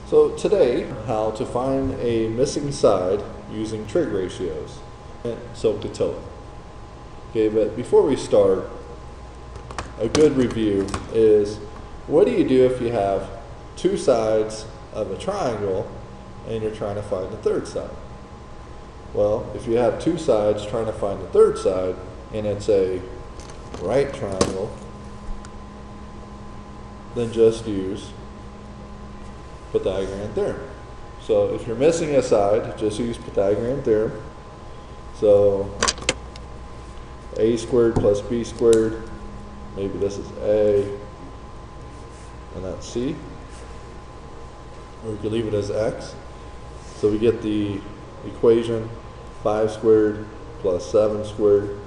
So today, how to find a missing side using trig ratios and SOHCAHTOA. Okay, but before we start, a good review is, what do you do if you have two sides of a triangle and you're trying to find the third side? Well, if you have two sides trying to find the third side and it's a right triangle, then just use Pythagorean Theorem. So if you're missing a side, just use Pythagorean Theorem. So a squared plus b squared, maybe this is a and that's c, or we could leave it as x. So we get the equation 5 squared plus 7 squared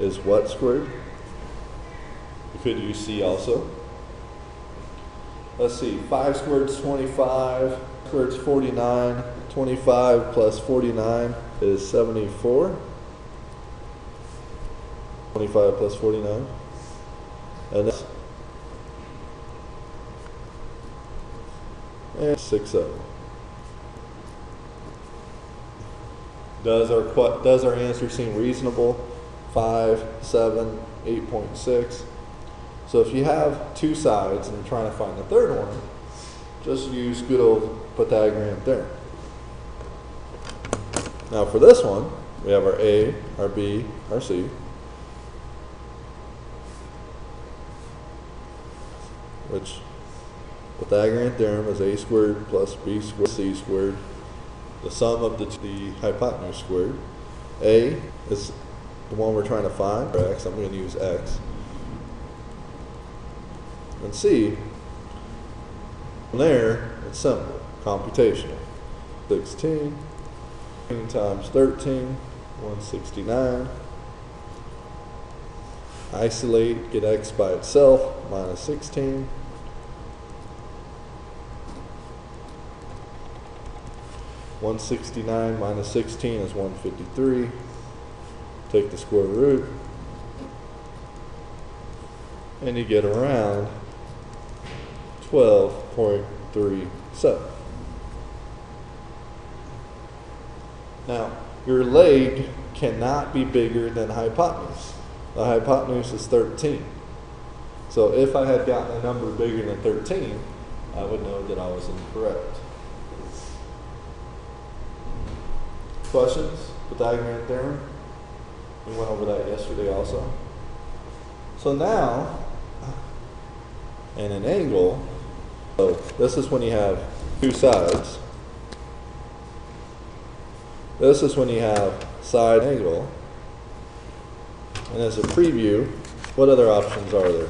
is what squared? We could use c also. Let's see, 5 squared is 25, squared is 49, 25 plus 49 is 74. 25 plus 49. And that's 60. Does our answer seem reasonable? 5, 7, 8.6. So if you have two sides and you're trying to find the third one, just use good old Pythagorean Theorem. Now for this one, we have our A, our B, our C. Which Pythagorean Theorem is a squared plus b squared c squared, the sum of the hypotenuse squared. A is the one we're trying to find, or x. I'm going to use x. And c, from there, it's simple, computational. 16 times 13, 169. Isolate, get x by itself, minus 16. (169) minus 16 is 153. Take the square root, and you get around 12.37. Now, your leg cannot be bigger than the hypotenuse. The hypotenuse is 13. So if I had gotten a number bigger than 13, I would know that I was incorrect. Questions? Pythagorean Theorem? We went over that yesterday also. So now, in an angle, so this is when you have two sides. This is when you have side angle. And as a preview, what other options are there?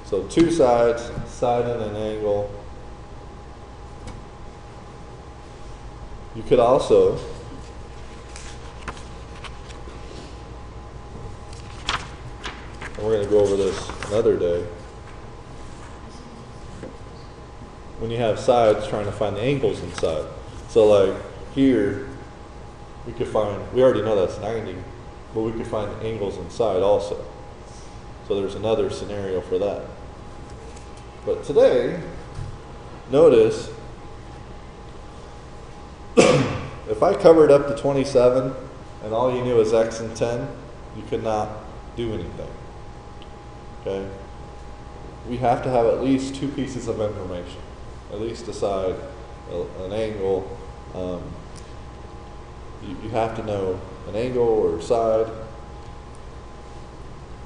So two sides, side and an angle. You could also and we're going to go over this another day. When you have sides, trying to find the angles inside. So like here, we could find, we already know that's 90, but we could find the angles inside also. So there's another scenario for that. But today, notice, if I covered up to 27 and all you knew was x and 10, you could not do anything. Okay? We have to have at least two pieces of information. At least a side, an angle. You have to know an angle or side.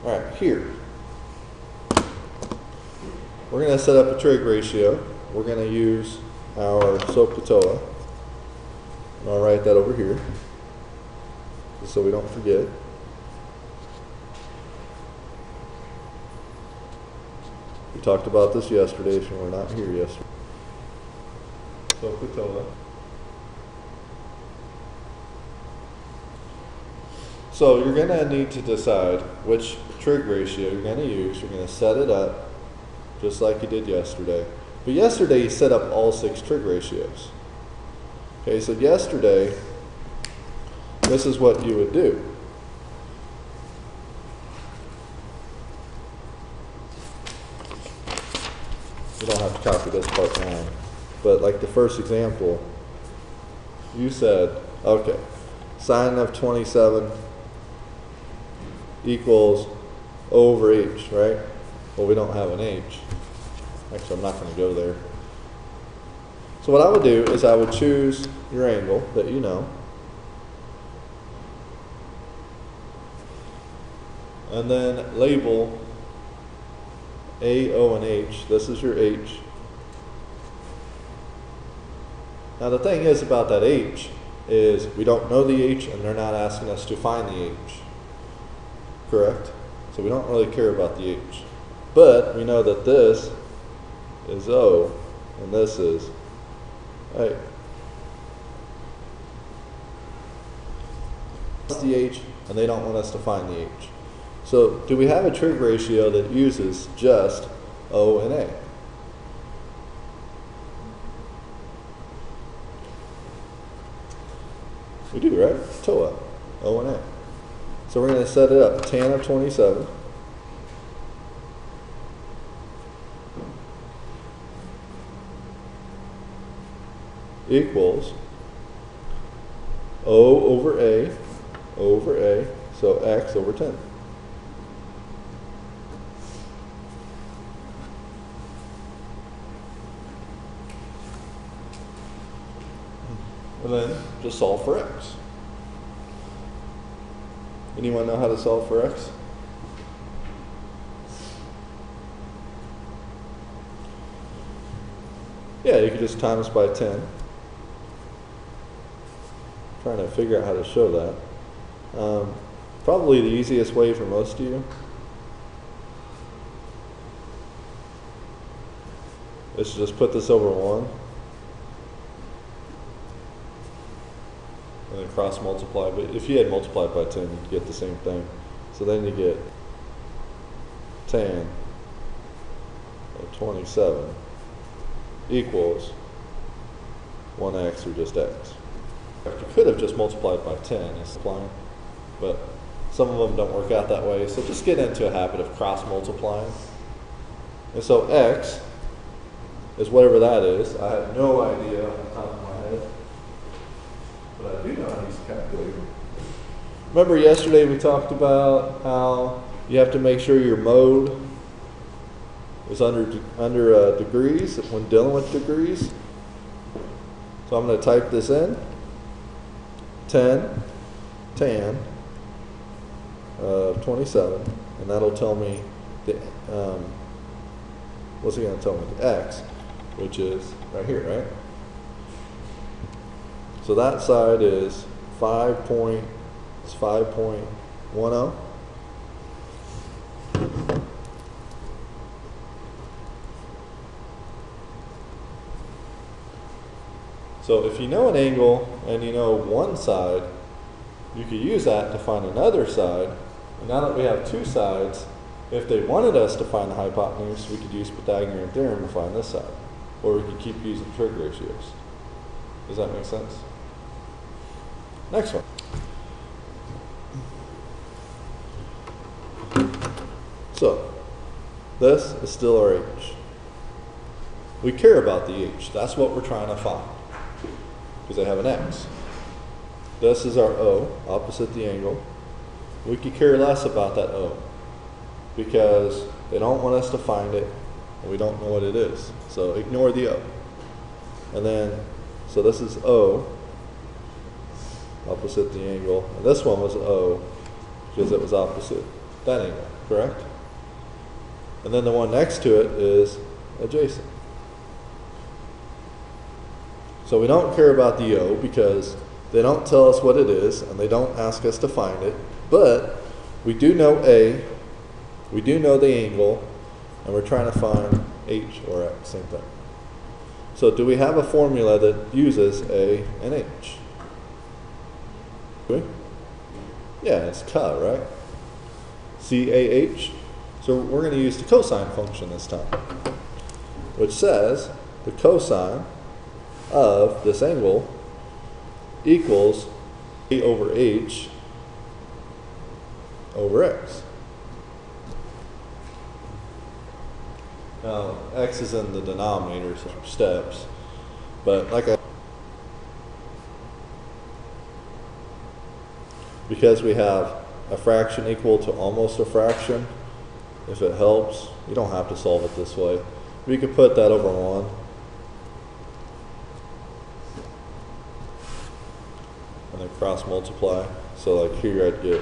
Alright, here. We're going to set up a trig ratio. We're going to use our SOHCAHTOA. I'll write that over here, just so we don't forget. We talked about this yesterday if you were not here yesterday. SOHCAHTOA. So you're going to need to decide which trig ratio you're going to use. You're going to set it up just like you did yesterday. But yesterday you set up all 6 trig ratios. Okay, so yesterday, this is what you would do. You don't have to copy this part down. but like the first example, you said, okay, sine of 27 equals O over H, right? Well, we don't have an H. Actually, I'm not going to go there. So what I would do is I would choose your angle that you know, and then label A, O, and H. This is your H. Now the thing is about that H is we don't know the H and they're not asking us to find the H. Correct? So we don't really care about the H. But we know that this is O and this is A. It's the H and they don't want us to find the H. So do we have a trig ratio that uses just O and A? We do, right? TOA, O and A. So we're going to set it up. Tan of 27 equals O over A, so X over 10. And then just solve for X. Anyone know how to solve for X? Yeah, you could just times by 10. Trying to figure out how to show that. Probably the easiest way for most of you is to just put this over 1 and then cross multiply. But if you had multiplied by 10, you'd get the same thing. So then you get tan of 27 equals 1x or just x. You could have just multiplied by 10 is applying, but some of them don't work out that way. So just get into a habit of cross multiplying. And so x is whatever that is. I have no idea off the top of my head, but I do know how to use a calculator. Remember yesterday we talked about how you have to make sure your mode is under degrees when dealing with degrees. So I'm going to type this in. 10 tan of 27, and that'll tell me the what's it going to tell me? The x, which is right here, right? So that side is 5.10. So if you know an angle and you know one side, you could use that to find another side. And now that we have two sides, if they wanted us to find the hypotenuse, we could use Pythagorean Theorem to find this side. Or we could keep using trig ratios. Does that make sense? Next one. So, this is still our H. We care about the H. That's what we're trying to find, because they have an X. This is our O, opposite the angle. We could care less about that O, because they don't want us to find it, and we don't know what it is. So ignore the O. And then, so this is O, opposite the angle. And this one was O, because it was opposite that angle, correct? And then the one next to it is adjacent. So we don't care about the O because they don't tell us what it is and they don't ask us to find it, but we do know A, we do know the angle, and we're trying to find H or X, same thing. So do we have a formula that uses A and H? Do we? Yeah, it's Ka, right? CAH. So we're going to use the cosine function this time, which says the cosine of this angle equals A over H over X. Now, X is in the denominator, so steps. But because we have a fraction equal to almost a fraction, if it helps, you don't have to solve it this way. We could put that over 1. And then cross multiply. So like here I'd get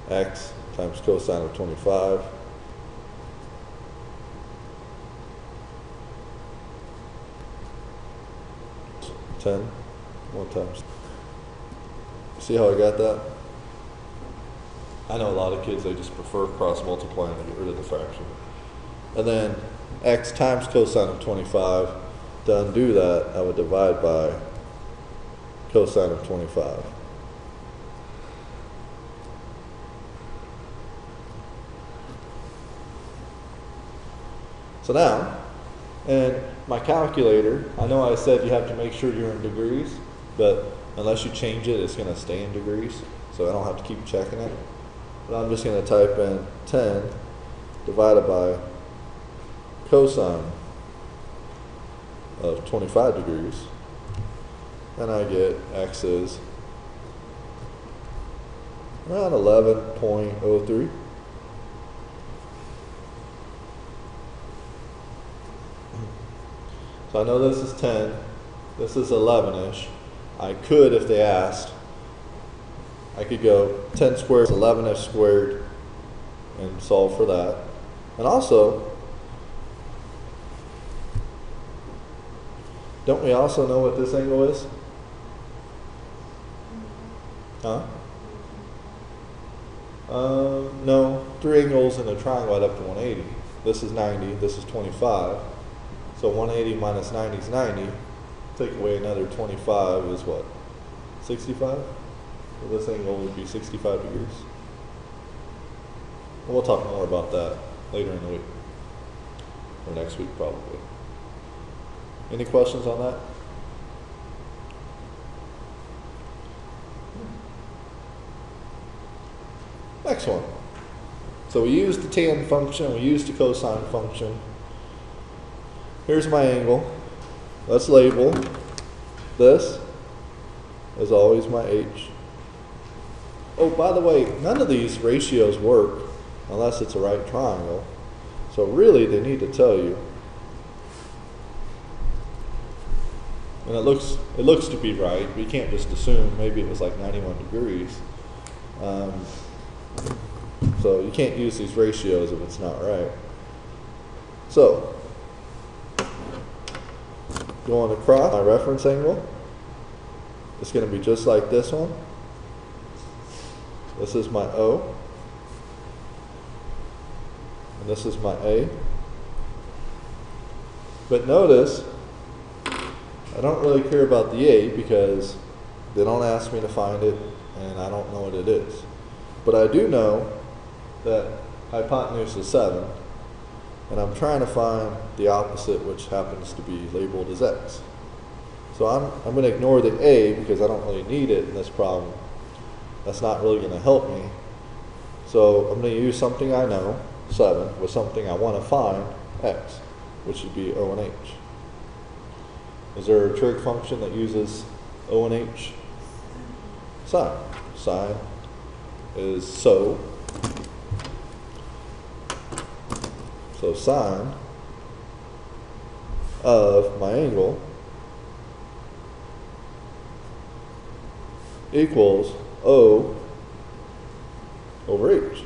x times cosine of 25. Ten, 1 times. See how I got that? I know a lot of kids, they just prefer cross multiplying to get rid of the fraction. And then x times cosine of 25. To undo that, I would divide by cosine of 25. So now, in my calculator, I know I said you have to make sure you're in degrees, but unless you change it, it's going to stay in degrees, so I don't have to keep checking it. But I'm just going to type in 10 divided by cosine of 25 degrees, and I get x is around 11.03. So I know this is 10, this is 11-ish. I could, if they asked, I could go 10 squared is 11-ish squared and solve for that. And also, don't we also know what this angle is? Huh? No, 3 angles in a triangle add up to 180. This is 90, this is 25. So 180 minus 90 is 90. Take away another 25 is what? 65? So this angle would be 65 degrees. And we'll talk more about that later in the week. Or next week probably. Any questions on that? Next one. So we used the tan function, we used the cosine function. Here's my angle. Let's label this as always my h. Oh, by the way, none of these ratios work unless it's a right triangle. So really they need to tell you. And it looks to be right. We can't just assume maybe it was like 91 degrees. So you can't use these ratios if it's not right. So going across my reference angle, it's going to be just like this one. This is my O, and this is my A. But notice, I don't really care about the A because they don't ask me to find it, and I don't know what it is. But I do know that hypotenuse is 7. And I'm trying to find the opposite, which happens to be labeled as x. So I'm going to ignore the a because I don't really need it in this problem. That's not really going to help me. So I'm going to use something I know, 7, with something I want to find, x, which would be O and h. Is there a trig function that uses O and h? Sine. Sine is so. So sine of my angle equals O over h.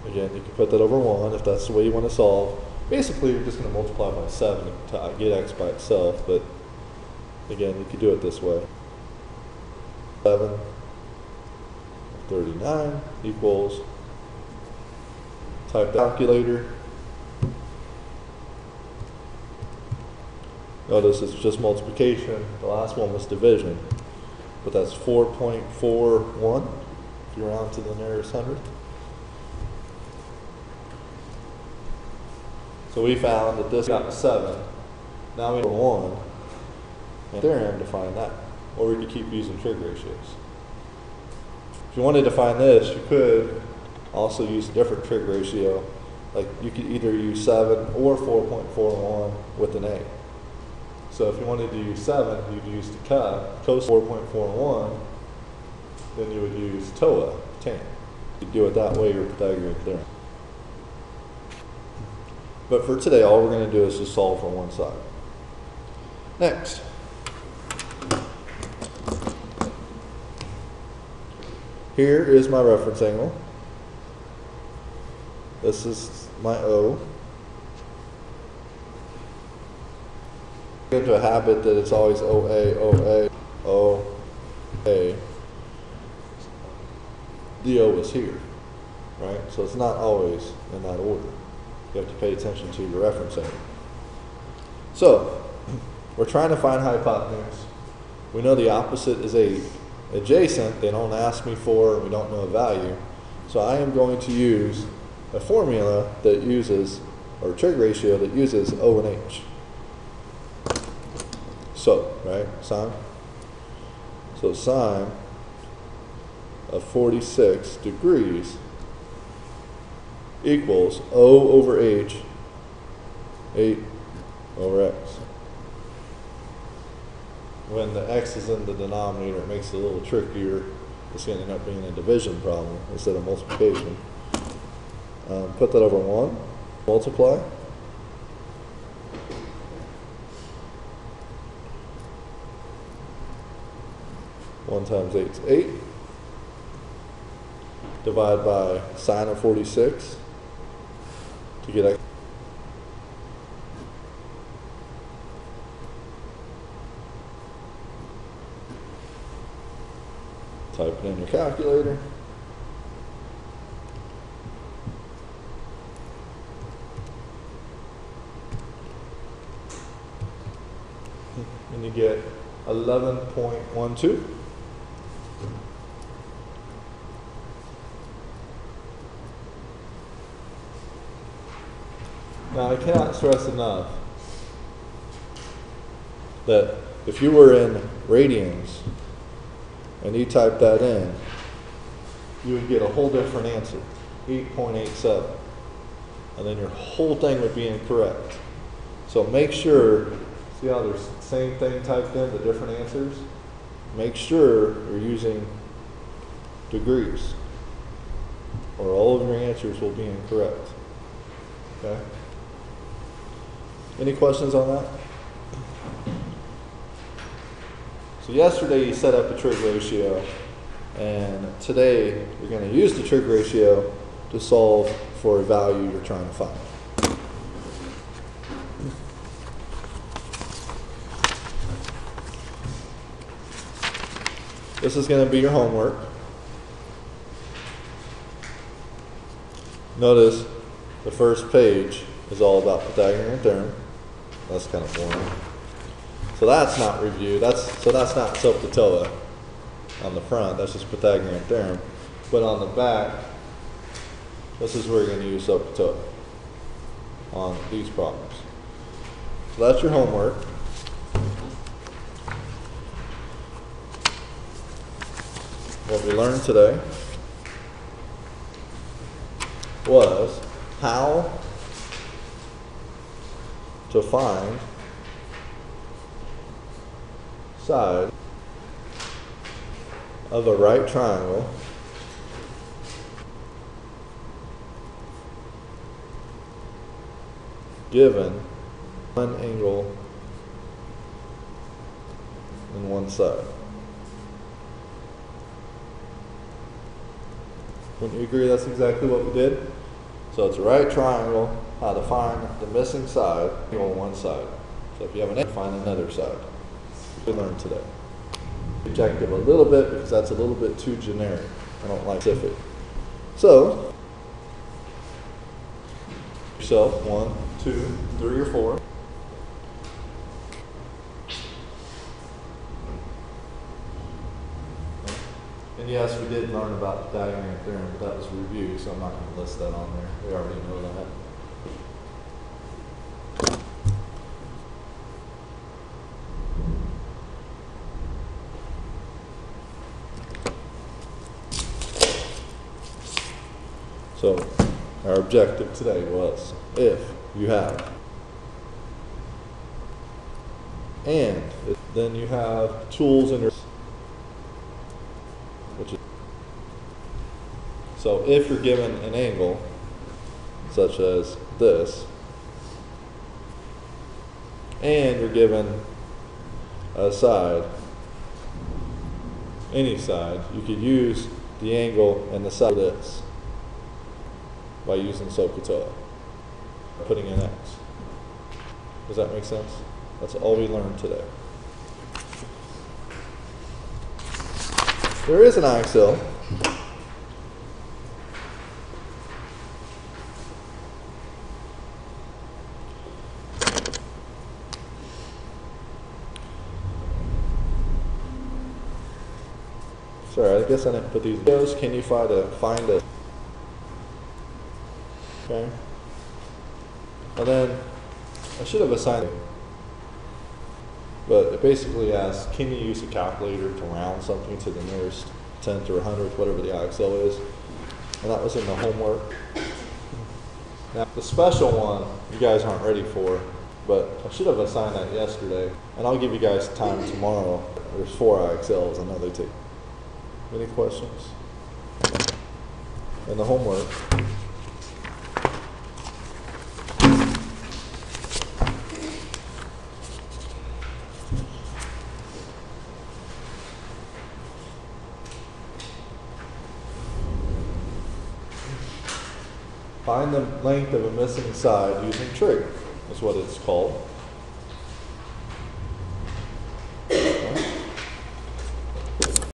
Again, you can put that over 1 if that's the way you want to solve. Basically, you're just going to multiply by 7 to get x by itself, but again, you could do it this way. 739 equals, type the calculator. Notice it's just multiplication. The last one was division, but that's 4.41 if you round to the nearest hundredth. So we found that this got to 7. Now we have 1. And theorem to find that. Or we could keep using trig ratios. If you wanted to find this, you could also use a different trig ratio. Like you could either use 7 or 4.41 with an A. So if you wanted to use 7, you'd use the cos 4.41, then you would use TOA, tan. You do it that way, your Pythagorean theorem. But for today, all we're going to do is just solve for one side. Next. Here is my reference angle. This is my O. Get into a habit that it's always OA, OA, OA. The O is here, right? So it's not always in that order. You have to pay attention to your reference angle. So, we're trying to find hypotenuse. We know the opposite is adjacent. They don't ask me for, we don't know a value. So I am going to use a formula that uses, or a trig ratio that uses O and H. So, right, sine. So sine of 46 degrees equals O over H, 8 over X. When the X is in the denominator, it makes it a little trickier. It's going to end up being a division problem instead of multiplication. Put that over 1, multiply. One times 8 is 8. Divide by sine of 46 to get X. Type it in your calculator. And you get 11.12. Now, I cannot stress enough that if you were in radians and you type that in, you would get a whole different answer, 8.87. And then your whole thing would be incorrect. So make sure, see how there's the same thing typed in, the different answers? Make sure you're using degrees, or all of your answers will be incorrect. Okay? Any questions on that? So yesterday you set up a trig ratio, and today you're going to use the trig ratio to solve for a value you're trying to find. This is going to be your homework. Notice the first page is all about Pythagorean Theorem. That's kind of boring. So that's not review. So that's not SOAP-to-TOA on the front. That's just Pythagorean Theorem. But on the back, this is where you're going to use SOAP-to-TOA on these problems. So that's your homework. What we learned today was how to find side of a right triangle given one angle and one side. Wouldn't you agree that's exactly what we did? So it's a right triangle, how to find the missing side on one side. So if you have an angle, find another side. We learned today. Objective a little bit because that's a little bit too generic. I don't like specific. So, yourself 1, 2, 3, or 4. And yes, we did learn about the Pythagorean Theorem, but that was review, so I'm not going to list that on there. We already know that. So our objective today was if you have and then you have tools in your which is so if you're given an angle such as this and you're given a side, any side, you could use the angle and the side of this by using SOHCAHTOA, putting in x. Does that make sense? That's all we learned today. There is an IXL. Sorry, I guess I didn't put these videos. Can you find a okay? And then I should have assigned it. But it basically asks, can you use a calculator to round something to the nearest tenth or hundredth, whatever the IXL is? And that was in the homework. Now, the special one, you guys aren't ready for, but I should have assigned that yesterday. And I'll give you guys time tomorrow. There's 4 IXLs, I know they take. Any questions? In the homework. Find the length of a missing side using trig, is what it's called.